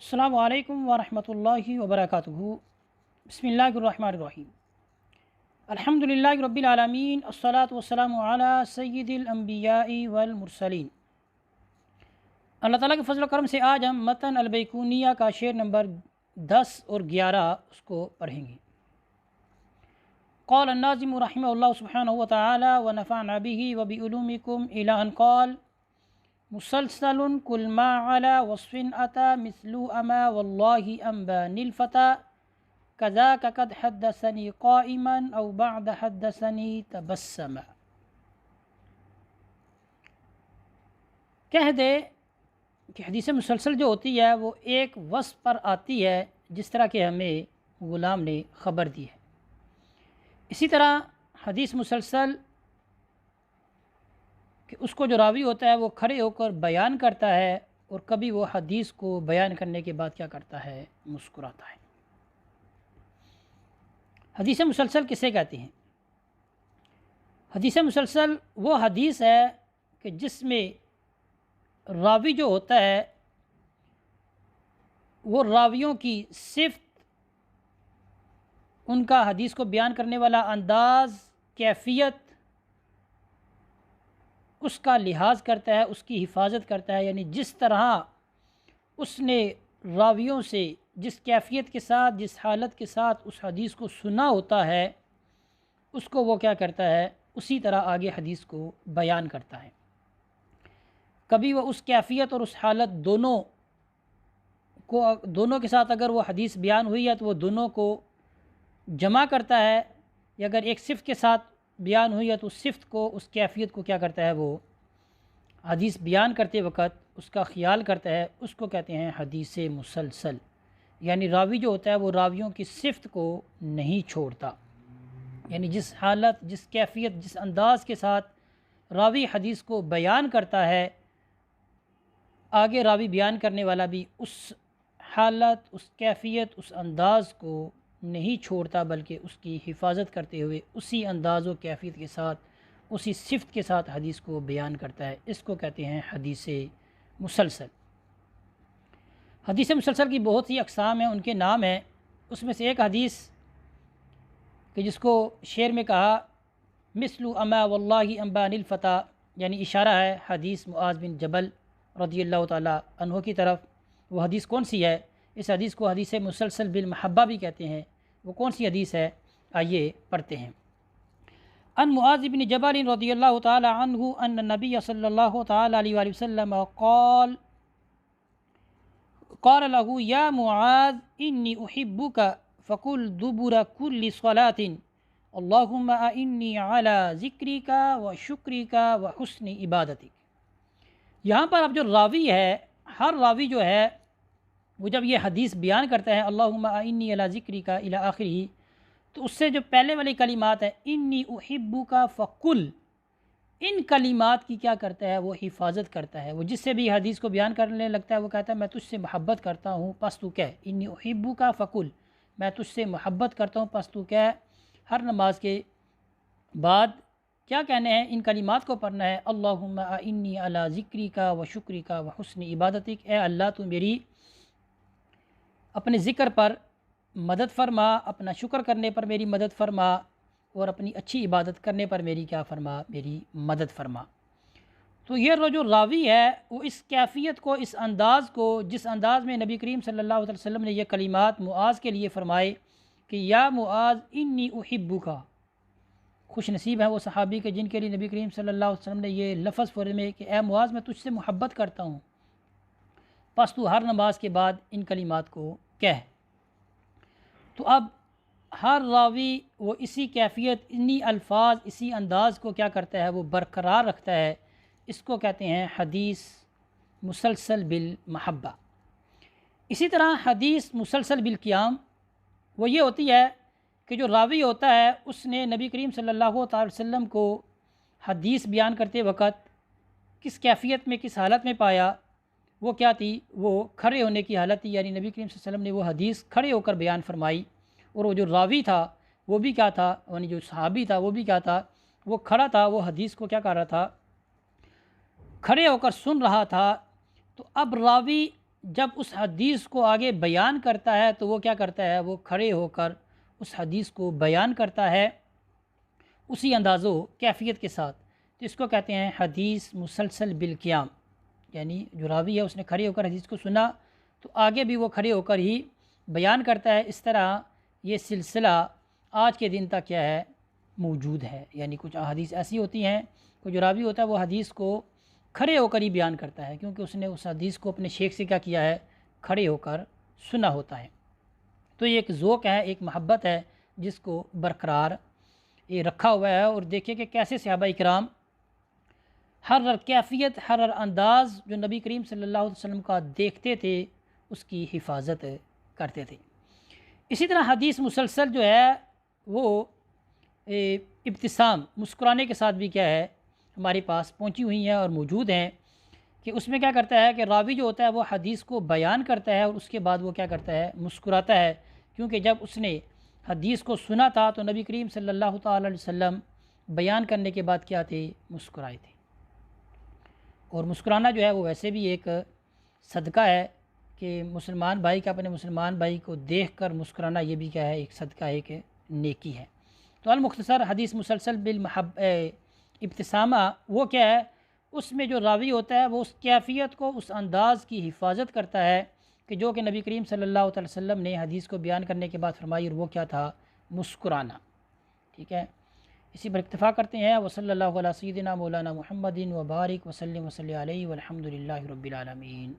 अस्सलामु अलैकुम वरहमतुल्लाहि वबरकातुहू। बिस्मिल्लाहिर्रहमानिर्रहीम। अल्हम्दुलिल्लाहि रब्बिल आलमीन, अस्सलातु वस्सलामु अला सय्यिदिल अंबिया'i वल मुरसलीन। अल्लाह ताला के फजल व करम से आज हम मतन अल-बैकूनिया का शेर नंबर 10 और 11 उसको पढ़ेंगे। क़ाल अन्नाज़िम रहिमहुल्लाह सुब्हानहु व तआला व नफ़अना बिही व बिउलूमिकुम इला अन क़ाल मुसलसलुन कुल मा अला वस्फ़िन अता मिस्लु अमा वल्लाहि अम्बानिल फ़ता कज़ाक क़द हद्दसनी क़ाइमन औ बअद हद्दसनी तबस्समा। कह दे कि हदीस मुसलसल जो होती है वो एक वस्फ़ पर आती है जिस तरह के हमें ग़ुलाम ने ख़बर दी है। इसी तरह हदीस मुसलसल कि उसको जो रावी होता है वो खड़े होकर बयान करता है और कभी वो हदीस को बयान करने के बाद क्या करता है, मुस्कुराता है। हदीस मुसलसल किसे कहते हैं? हदीस मुसलसल वो हदीस है कि जिसमें रावी जो होता है वो रावियों की सिफ़त, उनका हदीस को बयान करने वाला अंदाज़, कैफ़ियत, उसका लिहाज करता है, उसकी हिफाजत करता है। यानी जिस तरह उसने रावियों से जिस कैफ़ियत के साथ, जिस हालत के साथ उस हदीस को सुना होता है, उसको वो क्या करता है, उसी तरह आगे हदीस को बयान करता है। कभी वो उस कैफ़ियत और उस हालत दोनों के साथ अगर वो हदीस बयान हुई है तो वो दोनों को जमा करता है, या अगर एक सिफ़त के साथ बयान हुई है तो उस सिफ़त को, उस कैफ़ियत को क्या करता है, वो हदीस बयान करते वक़्त उसका ख़याल करता है। उसको कहते हैं हदीस मुसलसल। यानी रावी जो होता है वो रावियों की सिफ़त को नहीं छोड़ता। यानी जिस हालत, जिस कैफ़ियत, जिस अंदाज़ के साथ रावी हदीस को बयान करता है, आगे रावी बयान करने वाला भी उस हालत, उस कैफ़ियत, उस अंदाज़ को नहीं छोड़ता, बल्कि उसकी हिफाजत करते हुए उसी अंदाज़ व कैफ़ियत के साथ, उसी सिफ़त के साथ हदीस को बयान करता है। इसको कहते हैं हदीस मुसलसल। हदीस मुसलसल की बहुत सी अक़साम हैं, उनके नाम हैं। उसमें से एक हदीस कि जिसको शेर में कहा मिस्लु अमा वल्लाहि अम्बानिल फ़ता, यानी इशारा है हदीस मुआज़ बिन जबल रज़ियल्लाहु ताला अन्हु की तरफ। वो हदीस कौन सी है? इस हदीस को हदीस मुसलसल बिल महब्बा भी कहते हैं। वो कौन सी हदीस है, आइए पढ़ते हैं। अन मुआज़ बिन जबल रज़ियल्लाहु ताला अन्हु अन्न नबी सल्लल्लाहु ताला अलैहि वसल्लम क़ाल क़ाल लहू या मुआज़ इन्नी उहिब्बुका फ़कुल दुबुर कुल्लि स्वलातिन अल्लाहुम्मा इन्नी अला ज़िक्रिका व शुक्रिका व हुस्नि इबादतिक। यहाँ पर अब जो रावी है, हर रावी जो है वो जब ये हदीस बयान करता है अल्लाहुम्मा इन्नी अला ज़िक्रिका इला आखिरी, तो उससे जो पहले वाली कलिमात है इन्नी उहिब्बुका फ़कुल, इन कलिमात की क्या करता है, वो हिफाजत करता है। वो जिससे भी हदीस को बयान करने लगता है वो कहता है मैं तुझसे मोहब्बत करता हूँ, पस तू कह। इन्नी उहिब्बुका फ़कुल, मैं तुझसे मोहब्बत करता हूँ, पस तू कह। हर नमाज के बाद क्या कहने हैं, इन कलिमात को पढ़ना है। अल्लाहुम्मा इन्नी अला ज़िक्रिका व शुक्रिका व हुस्नि इबादतिक, ए अल्लाह तू मेरी अपने ज़िक्र पर मदद फरमा, अपना शुक्र करने पर मेरी मदद फरमा, और अपनी अच्छी इबादत करने पर मेरी क्या फरमा, मेरी मदद फरमा। तो ये जो रावी है वो इस कैफ़ियत को, इस अंदाज़ को, जिस अंदाज़ में नबी करीम सल्लल्लाहु अलैहि वसल्लम ने ये कलिमात मुआज़ के लिए फ़रमाए कि या मुआज़ इन्नी उहिब्बुका, खुश नसीब है वो सहाबी के जिनके लिए नबी करीम सल्लल्लाहु अलैहि वसल्लम ने ये लफ़्ज़ फरमाए कि ए मुआज़ मैं तुझसे मोहब्बत करता हूँ, बस तू हर नमाज के बाद इन कलिमात को कह। तो अब हर रावी वो इसी कैफ़ियत, इन्हीं अल्फाज, इसी अंदाज़ को क्या करता है, वो बरकरार रखता है। इसको कहते हैं हदीस मुसलसल बिल महब्बा। इसी तरह हदीस मुसलसल बिल क़ियाम वो ये होती है कि जो रावी होता है उसने नबी करीम सल्लल्लाहु अलैहि वसल्लम को हदीस बयान करते वक़्त किस कैफ़ियत में, किस हालत में पाया, वो क्या थी, वो खड़े होने की हालत थी। यानी नबी करीम सल्लल्लाहु अलैहि वसल्लम ने वो हदीस खड़े होकर बयान फरमाई, और वो जो रावी था वो भी क्या था, यानी जो सहाबी था वो भी क्या था, वो खड़ा था, वो हदीस को क्या कर रहा था, खड़े होकर सुन रहा था। तो अब रावी جب اس حدیث کو آگے بیان کرتا ہے تو وہ کیا کرتا ہے، وہ کھڑے ہو کر اس حدیث کو بیان کرتا ہے اسی انداز و کیفیت کے ساتھ، تو اس کو کہتے ہیں حدیث مسلسل بالقیام، یعنی جو راوی ہے اس نے کھڑے ہو کر حدیث کو سنا تو آگے بھی وہ کھڑے ہو کر ہی بیان کرتا ہے۔ اس طرح یہ سلسلہ آج کے دن تک کیا ہے، موجود ہے۔ یعنی کچھ احادیث ایسی ہوتی ہیں کہ جو راوی ہوتا ہے وہ حدیث کو کھڑے ہو کر ہی بیان کرتا ہے، کیونکہ اس نے اس حدیث کو اپنے شیخ سے کیا کیا ہے، کھڑے ہو کر سنا ہوتا ہے۔ تو یہ ایک ذوق ہے، ایک محبت ہے جس کو برقرار یہ رکھا ہوا ہے۔ اور دیکھیں کہ کیسے صحابہ اکرام ہر کیفیت، ہر انداز جو نبی کریم صلی اللہ علیہ وسلم کا دیکھتے تھے اس کی حفاظت کرتے تھے۔ اسی طرح حدیث مسلسل جو ہے وہ ابتسام، مسکرانے کے ساتھ بھی کیا ہے، ہمارے پاس پہنچی ہوئی ہیں اور موجود ہیں، کہ اس میں کیا کرتا ہے کہ راوی جو ہوتا ہے وہ حدیث کو بیان کرتا ہے اور اس کے بعد وہ کیا کرتا ہے، مسکراتا ہے، کیونکہ جب اس نے حدیث کو سنا تھا تو نبی کریم صلی اللہ تعالی علیہ وسلم بیان کرنے کے بعد کیا تھے، مسکرائے تھے۔ اور مسکرانا جو ہے وہ ویسے بھی ایک صدقہ ہے کہ مسلمان بھائی کا اپنے مسلمان بھائی کو دیکھ کر مسکرانا، یہ بھی کیا ہے، ایک صدقہ ہے، ایک نیکی ہے۔ تو المختصر حدیث مسلسل ابتسامہ وہ کیا ہے، اس میں جو راوی ہوتا ہے وہ اس کیفیت کو، اس انداز کی حفاظت کرتا ہے کہ جو کہ نبی کریم صلی اللہ علیہ وسلم نے حدیث کو بیان کرنے کے بعد فرمائی، اور وہ کیا تھا، مسکرانا۔ ٹھیک ہے، اسی پر اکتفا کرتے ہیں۔ وصلی اللہ علیہ سیدنا مولانا محمد وبارک وسلم علیہ والحمد للہ رب العالمین۔